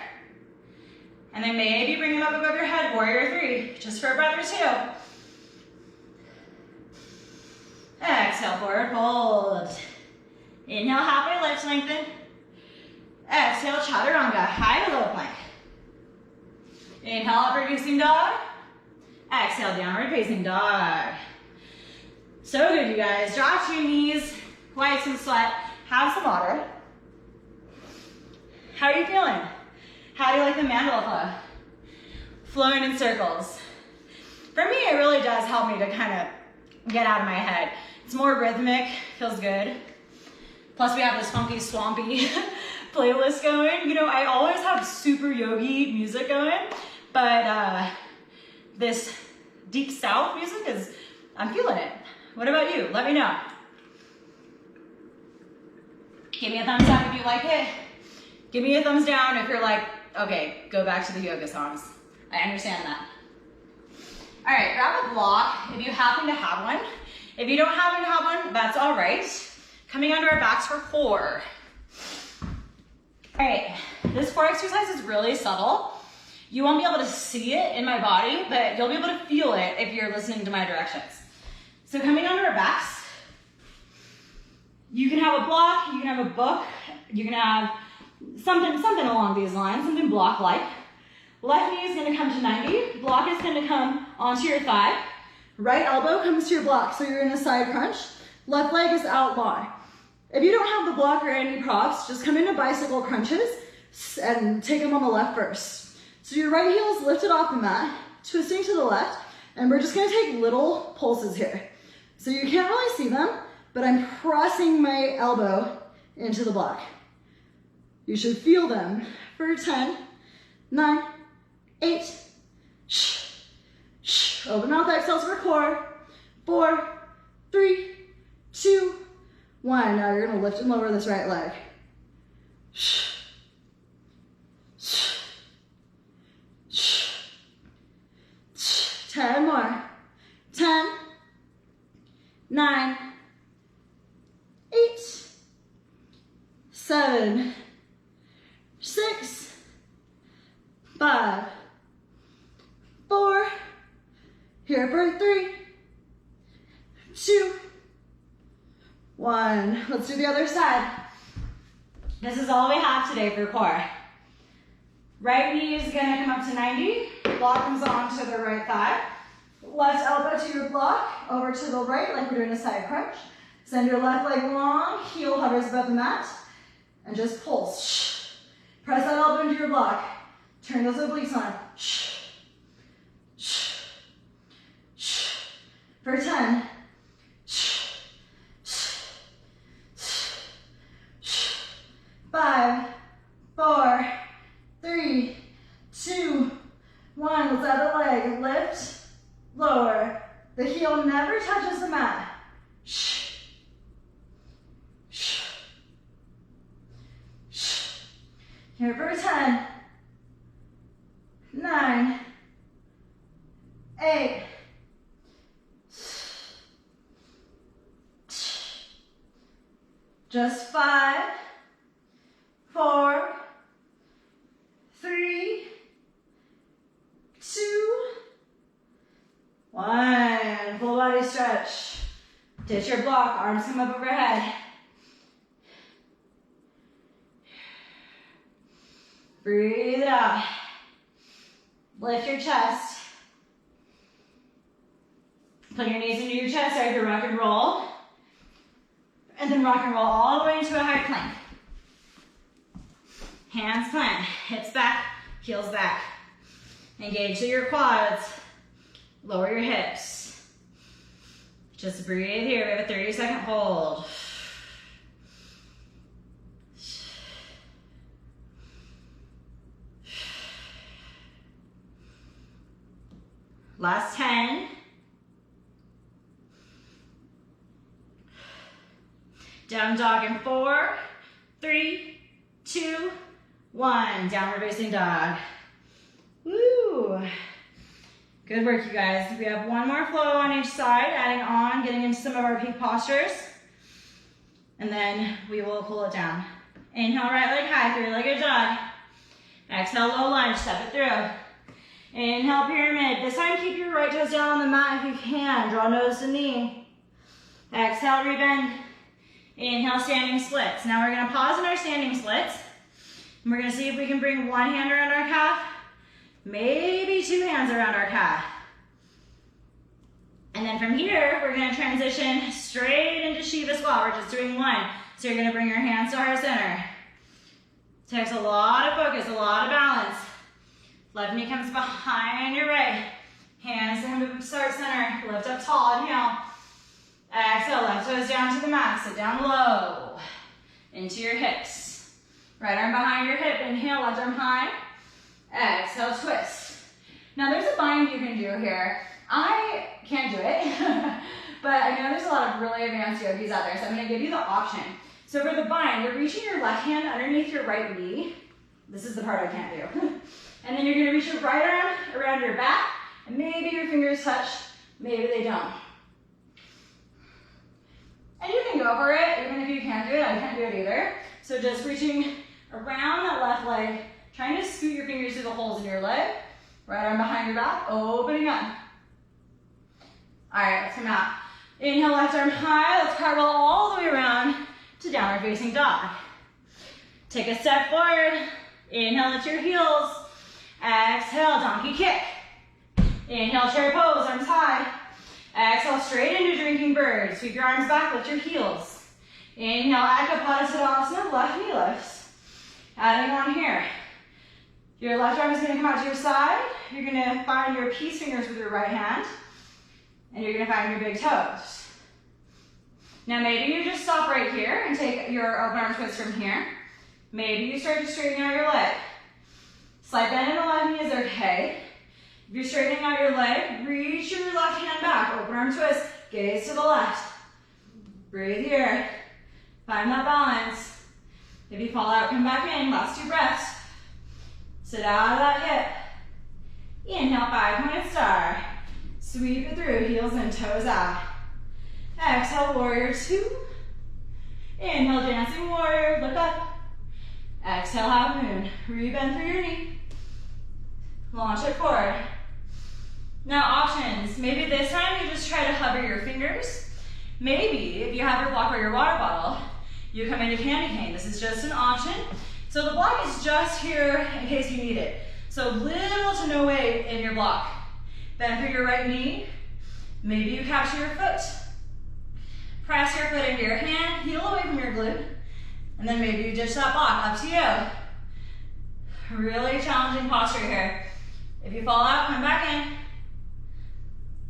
And then maybe bring them up above your head, warrior 3, just for a breath or 2. Exhale, forward fold. Inhale, halfway lift, lengthen. Exhale, chaturanga, high to low plank. Inhale, upward facing dog. Exhale, downward facing dog. So good, you guys. Drop to your knees, wipe some sweat, have some water. How are you feeling? How do you like the mandala flow? Flowing in circles. For me, it really does help me to kind of get out of my head. It's more rhythmic, feels good. Plus we have this funky, swampy playlist going. You know, I always have super yogi music going, but this deep south music I'm feeling it. What about you? Let me know. Give me a thumbs up if you like it. Give me a thumbs down if you're like, okay, go back to the yoga songs. I understand that. All right, grab a block if you happen to have one. If you don't happen to have one, that's all right. Coming onto our backs for 4. All right, this 4 exercise is really subtle. You won't be able to see it in my body, but you'll be able to feel it if you're listening to my directions. So coming onto our backs, you can have a block, you can have a book, you can have something along these lines, something block-like. Left knee is gonna come to 90, block is gonna come onto your thigh. Right elbow comes to your block, so you're in a side crunch. Left leg is out long. If you don't have the block or any props, just come into bicycle crunches and take them on the left first. So your right heel is lifted off the mat, twisting to the left, and we're just gonna take little pulses here. So you can't really see them, but I'm pressing my elbow into the block. You should feel them for 10, 9, 8, open mouth exhales for core, 4, 3, 2, 1. Now you're gonna lift and lower this right leg. 10 more. 10, 9, 8, 7, 6, 5, 4, here for 3, 2, 1. Let's do the other side. This is all we have today for core. Right knee is gonna come up to 90. Block comes onto the right thigh. Left elbow to your block, over to the right like we're doing a side crunch. Send your left leg long, heel hovers above the mat, and just pulse. Press that elbow into your block. Turn those obliques on. For 10. 5, 4, 3, 2, 1. Let's add the leg. Lift, lower. The heel never touches the mat. Here for 10, 9, 8, just 5, 4, 3, 2, 1. belly stretch. Ditch your block, arms come up overhead. Breathe it out. Lift your chest. Put your knees into your chest, start your rock and roll. And then rock and roll all the way into a high plank. Hands plant, hips back, heels back. Engage through your quads. Lower your hips. Just breathe here. We have a 30-second hold. Last 10. Down dog in 4, 3, 2, 1. Downward facing dog. Woo! Good work, you guys. We have one more flow on each side, adding on, getting into some of our peak postures. And then we will pull it down. Inhale, right leg high, three-legged dog. Exhale, low lunge, step it through. Inhale, pyramid. This time, keep your right toes down on the mat if you can. Draw nose to knee. Exhale, rebend. Inhale, standing splits. Now we're gonna pause in our standing splits. And we're gonna see if we can bring one hand around our calf, maybe two hands around our calf. And then from here, we're gonna transition straight into Shiva squat. We're just doing one. So you're gonna bring your hands to heart center. Takes a lot of focus, a lot of balance. Left knee comes behind your right. Hands to heart center. Lift up tall, inhale. Exhale, left toes down to the mat. Sit down low. Into your hips. Right arm behind your hip. Inhale, left arm high. Exhale, twist. Now there's a bind you can do here. I can't do it, but I know there's a lot of really advanced yogis out there, so I'm gonna give you the option. So for the bind, you're reaching your left hand underneath your right knee. This is the part I can't do. And then you're gonna reach your right arm around your back, and maybe your fingers touch, maybe they don't. And you can go for it, even if you can't do it. I can't do it either. So just reaching around that left leg, trying to scoot your fingers through the holes in your leg. Right arm behind your back, opening up. All right, let's come out. Inhale, left arm high. Let's cartwheel all the way around to downward facing dog. Take a step forward. Inhale, lift your heels. Exhale, donkey kick. Inhale, chair pose, arms high. Exhale, straight into drinking bird. Sweep your arms back, lift your heels. Inhale, Ekapada Tadasana, left knee lifts. Adding on here. Your left arm is gonna come out to your side. You're gonna find your peace fingers with your right hand. And you're gonna find your big toes. Now maybe you just stop right here and take your open arm twist from here. Maybe you start to straighten out your leg. Slight bend in the left knee is okay. If you're straightening out your leg, reach your left hand back, open arm twist, gaze to the left. Breathe here. Find that balance. If you fall out, come back in, last 2 breaths. Sit out of that hip. Inhale, 5-pointed star. Sweep it through, heels in, toes out. Exhale, warrior 2. Inhale, dancing warrior, look up. Exhale, half moon. Rebend through your knee. Launch it forward. Now options. Maybe this time you just try to hover your fingers. Maybe if you have your block or your water bottle, you come into candy cane. This is just an option. So the block is just here in case you need it. So little to no weight in your block. Bend through your right knee. Maybe you capture your foot. Press your foot into your hand, heel away from your glute. And then maybe you ditch that block, up to you. Really challenging posture here. If you fall out, come back in.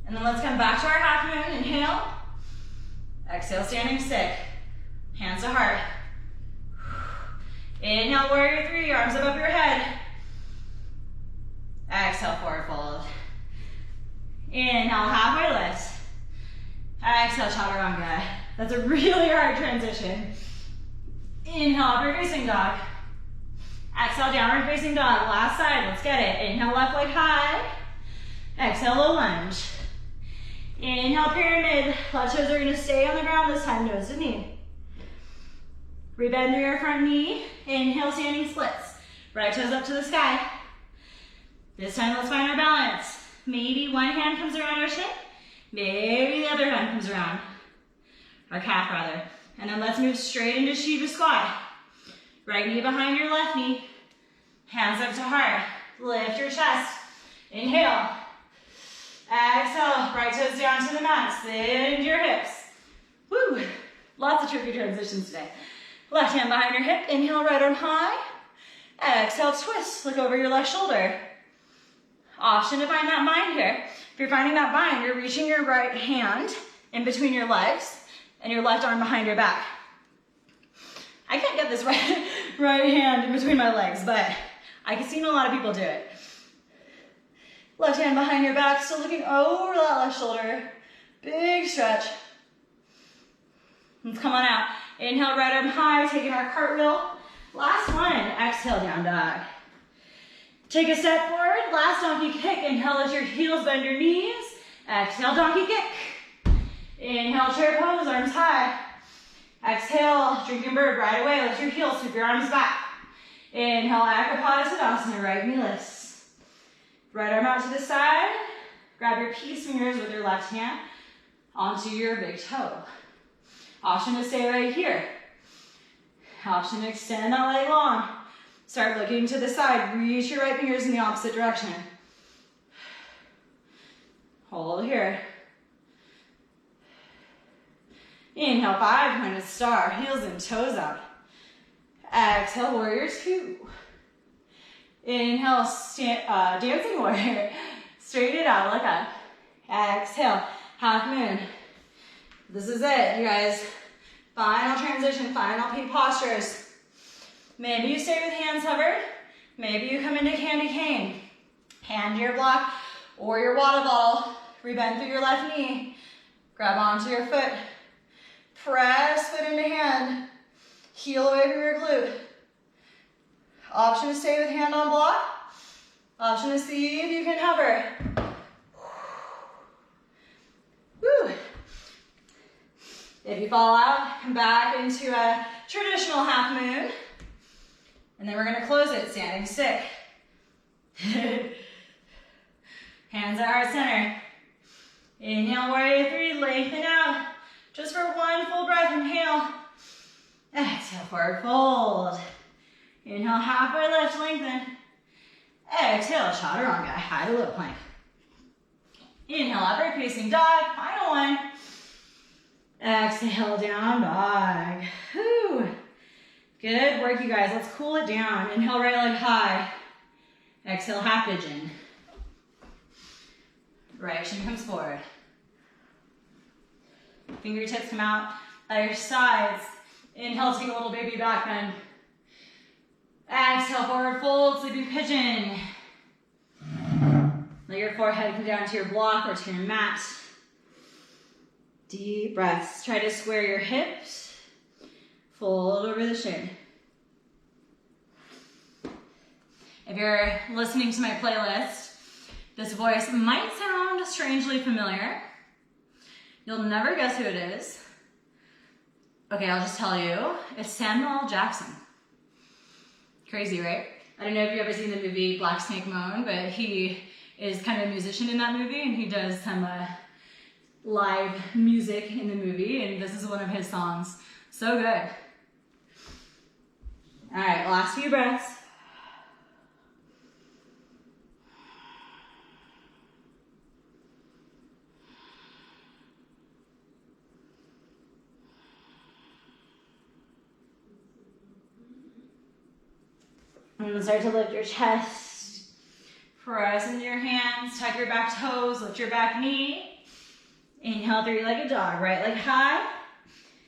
And then let's come back to our half moon. Inhale. Exhale, standing stick. Hands to heart. Inhale, warrior 3, arms above your head. Exhale, forward fold. Inhale, halfway lift. Exhale, Chaturanga. That's a really hard transition. Inhale, upward facing dog. Exhale, downward facing dog. Last side, let's get it. Inhale, left leg high. Exhale, low lunge. Inhale, pyramid. Left toes are gonna stay on the ground this time, nose to knee. Rebend through your front knee. Inhale, standing splits. Right toes up to the sky. This time, let's find our balance. Maybe one hand comes around our shin. Maybe the other hand comes around, or calf rather. And then let's move straight into Shiva squat. Right knee behind your left knee, hands up to heart. Lift your chest. Inhale. Exhale, right toes down to the mat. Send your hips. Woo! Lots of tricky transitions today. Left hand behind your hip. Inhale, right arm high. Exhale, twist. Look over your left shoulder. Option to find that bind here. If you're finding that bind, you're reaching your right hand in between your legs and your left arm behind your back. I can't get this right hand in between my legs, but I can see a lot of people do it. Left hand behind your back, still looking over that left shoulder. Big stretch. Let's come on out. Inhale, right arm high, taking our cartwheel. Last one, exhale, down dog. Take a step forward, last donkey kick. Inhale, let your heels bend your knees. Exhale, donkey kick. Inhale, chair pose, arms high. Exhale, drinking bird right away. Lift your heels, sweep your arms back. Inhale, Akapada Tadasana, right knee lifts. Right arm out to the side. Grab your peace fingers with your left hand onto your big toe. Option to stay right here. Option to extend that leg long. Start looking to the side. Reach your right fingers in the opposite direction. Hold here. Inhale, 5-pointed star. Heels and toes out. Exhale, warrior two. Inhale, dancing warrior. Straighten it out, look up. Exhale, half moon. This is it, you guys. Final transition, final peak postures. Maybe you stay with hands hovered. Maybe you come into candy cane. Hand to your block or your water bottle. Rebend through your left knee. Grab onto your foot. Press foot into hand. Heel away from your glute. Option to stay with hand on block. Option to see if you can hover. Woo. If you fall out, come back into a traditional half moon. And then we're going to close it standing stick. Hands at heart center. Inhale, warrior three, lengthen out. Just for one full breath, inhale. Exhale, forward fold. Inhale, halfway lift, lengthen. Exhale, Chaturanga, high to low plank. Inhale, upward facing dog, final one. Exhale, down dog. Whew. Good work, you guys. Let's cool it down. Inhale, right leg high. Exhale, half pigeon. Right shin comes forward. Fingertips come out at your sides. Inhale, take a little baby back bend. Exhale, forward fold, sleeping pigeon. Let your forehead come down to your block or to your mat. Deep breaths. Try to square your hips. Fold over the shin. If you're listening to my playlist, this voice might sound strangely familiar. You'll never guess who it is. Okay, I'll just tell you. It's Samuel Jackson. Crazy, right? I don't know if you've ever seen the movie Black Snake Moan, but he is kind of a musician in that movie, and he does some live music in the movie, and this is one of his songs. So good. All right, last few breaths. And then start to lift your chest. Press into your hands, tuck your back toes, lift your back knee. Inhale, three-legged dog, right leg high.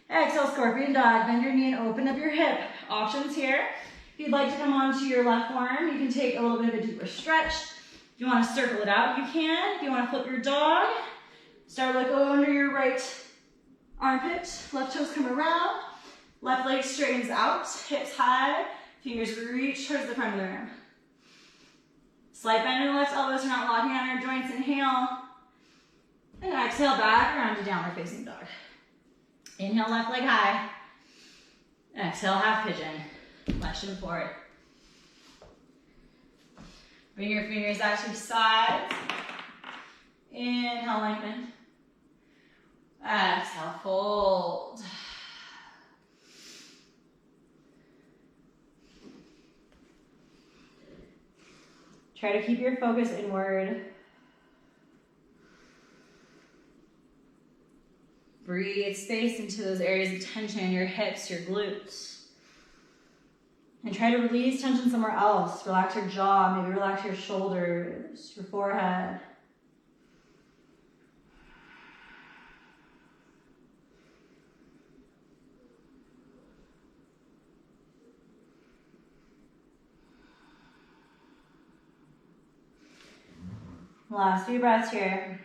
Exhale, scorpion dog, bend your knee and open up your hip. Options here. If you'd like to come onto your left arm, you can take a little bit of a deeper stretch. If you want to circle it out, you can. If you want to flip your dog, start to go under your right armpit. Left toes come around. Left leg straightens out, hips high. Fingers reach towards the front of the room. Slight bend in the left elbows, so you're not locking on your joints. Inhale. And exhale back around to downward facing dog. Inhale, left leg high. Exhale, half pigeon. Left shin forward. Bring your fingers out to your sides. Inhale, lengthen. Exhale, fold. Try to keep your focus inward. Breathe space into those areas of tension, your hips, your glutes. And try to release tension somewhere else. Relax your jaw, maybe relax your shoulders, your forehead. Last few breaths here.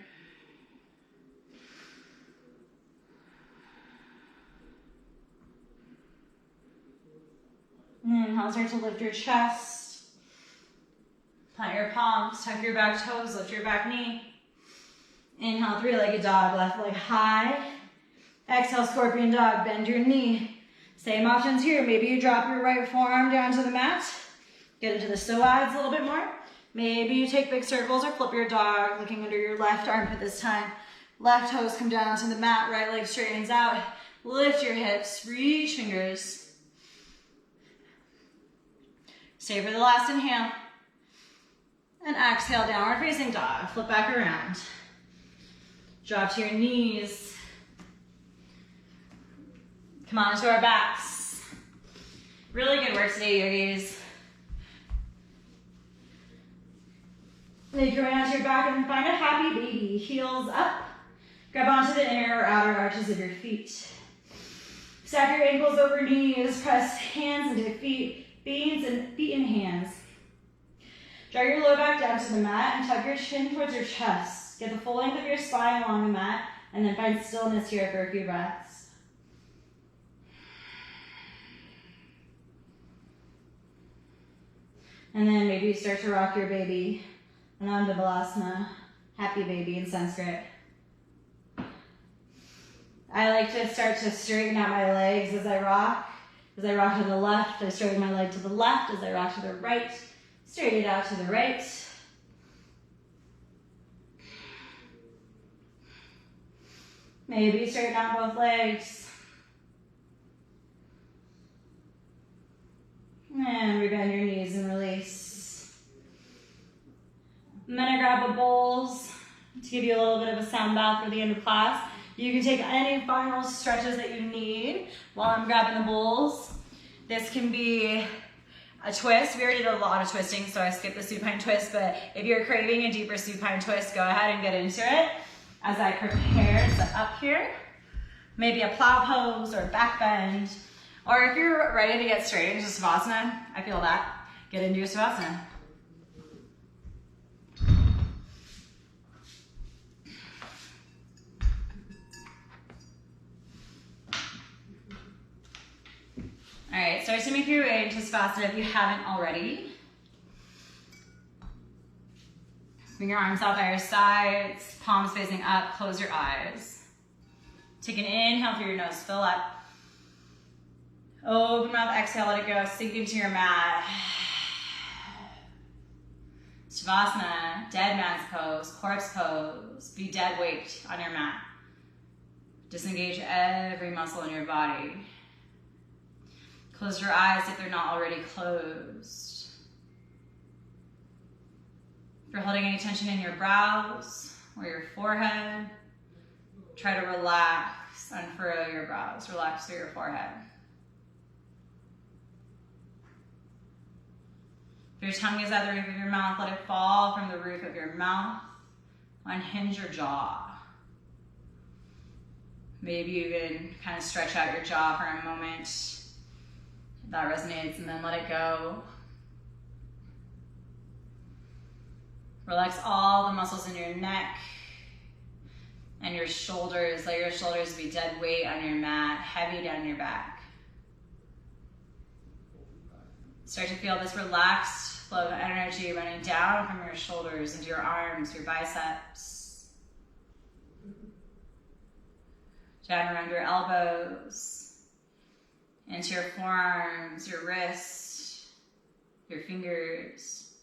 And inhale, start to lift your chest. Plant your palms, tuck your back toes, lift your back knee. Inhale, three-legged dog, left leg high. Exhale, scorpion dog, bend your knee. Same options here. Maybe you drop your right forearm down to the mat. Get into the psoas a little bit more. Maybe you take big circles or flip your dog, looking under your left armpit this time. Left toes come down to the mat, right leg straightens out. Lift your hips, reach fingers. Stay for the last inhale. And exhale, downward facing dog. Flip back around. Drop to your knees. Come on to our backs. Really good work today, yogis. Make your way onto your back and find a happy baby. Heels up. Grab onto the inner or outer arches of your feet. Stack your ankles over knees. Press hands into feet. Feet in hands. Drag your low back down to the mat and tuck your chin towards your chest. Get the full length of your spine along the mat and then find stillness here for a few breaths. And then maybe you start to rock your baby. Ananda happy baby in Sanskrit. I like to start to straighten out my legs as I rock. As I rock to the left, I straighten my leg to the left. As I rock to the right, straighten it out to the right. Maybe straighten out both legs. And rebend your knees and release. I'm gonna grab the bowls to give you a little bit of a sound bath for the end of class. You can take any final stretches that you need while I'm grabbing the bowls. This can be a twist. We already did a lot of twisting, so I skipped the supine twist, but if you're craving a deeper supine twist, go ahead and get into it. As I prepare to set up here, maybe a plow pose or back bend, or if you're ready to get straight into Savasana, I feel that, get into your Savasana. All right, start to make your way into Savasana if you haven't already. Bring your arms out by your sides, palms facing up, close your eyes. Take an inhale through your nose, fill up. Open mouth, exhale, let it go, sink into your mat. Savasana, dead man's pose, corpse pose. Be dead weight on your mat. Disengage every muscle in your body. Close your eyes if they're not already closed. If you're holding any tension in your brows or your forehead, try to relax, unfurrow your brows, relax through your forehead. If your tongue is at the roof of your mouth, let it fall from the roof of your mouth. Unhinge your jaw. Maybe you can kind of stretch out your jaw for a moment. If that resonates, and then let it go. Relax all the muscles in your neck and your shoulders. Let your shoulders be dead weight on your mat, heavy down your back. Start to feel this relaxed flow of energy running down from your shoulders into your arms, your biceps, down around your elbows, into your forearms, your wrists, your fingers.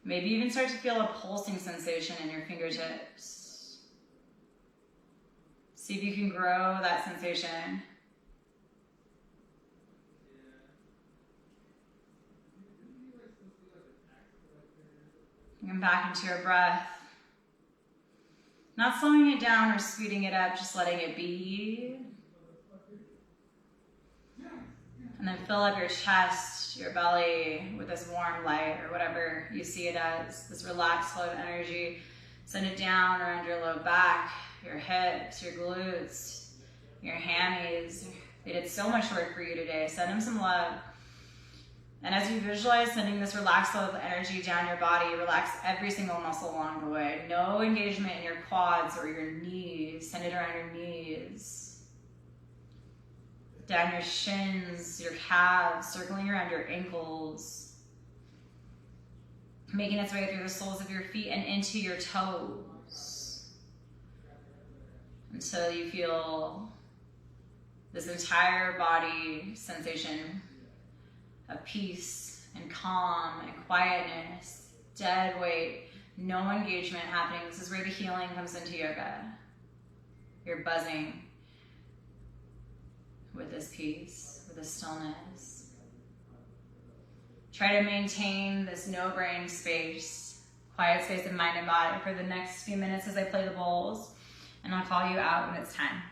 Maybe even start to feel a pulsing sensation in your fingertips. See if you can grow that sensation. Come back into your breath. Not slowing it down or speeding it up, just letting it be. And then fill up your chest, your belly with this warm light or whatever you see it as, this relaxed flow of energy. Send it down around your low back, your hips, your glutes, your hammies. They did so much work for you today. Send them some love. And as you visualize sending this relaxed flow of energy down your body, relax every single muscle along the way. No engagement in your quads or your knees. Send it around your knees. Down your shins, your calves, circling around your ankles. Making its way through the soles of your feet and into your toes. Until you feel this entire body sensation of peace and calm and quietness, dead weight, no engagement happening. This is where the healing comes into yoga. You're buzzing with this peace, with this stillness. Try to maintain this no brain space, quiet space of mind and body for the next few minutes as I play the bowls, and I'll call you out when it's time.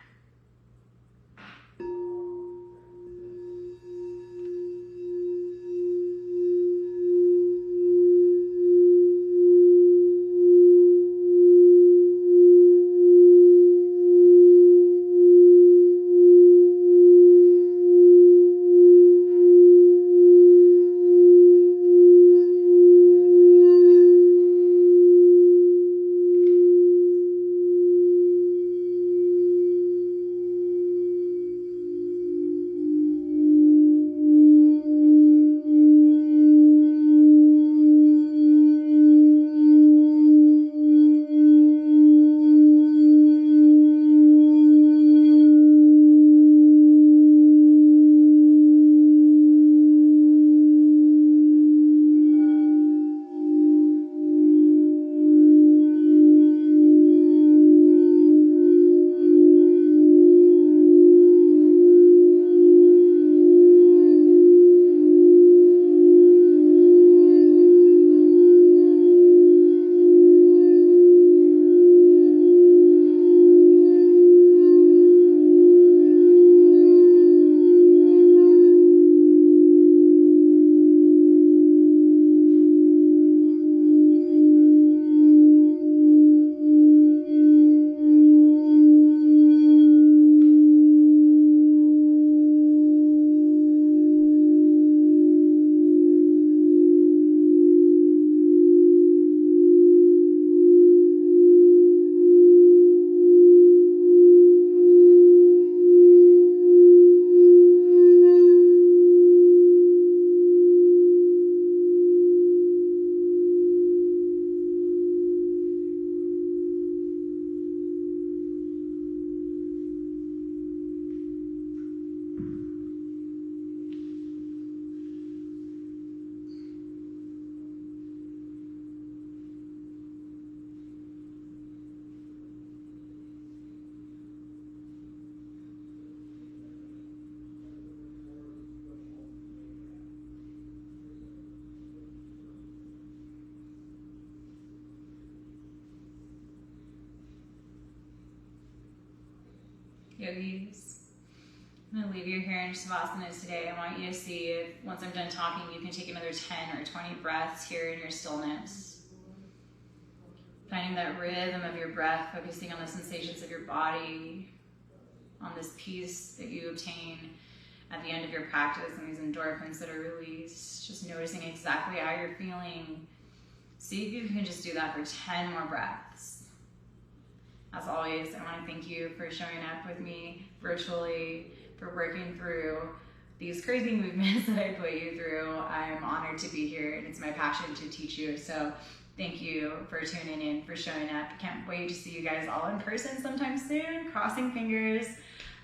Yogis, I'm going to leave you here in Savasana today. I want you to see if, once I'm done talking, you can take another 10 or 20 breaths here in your stillness. Finding that rhythm of your breath, focusing on the sensations of your body, on this peace that you obtain at the end of your practice and these endorphins that are released. Just noticing exactly how you're feeling. See if you can just do that for 10 more breaths. As always, I want to thank you for showing up with me virtually, for working through these crazy movements that I put you through. I'm honored to be here, and it's my passion to teach you. So thank you for tuning in, for showing up. Can't wait to see you guys all in person sometime soon. Crossing fingers.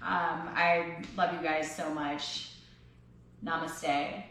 I love you guys so much. Namaste.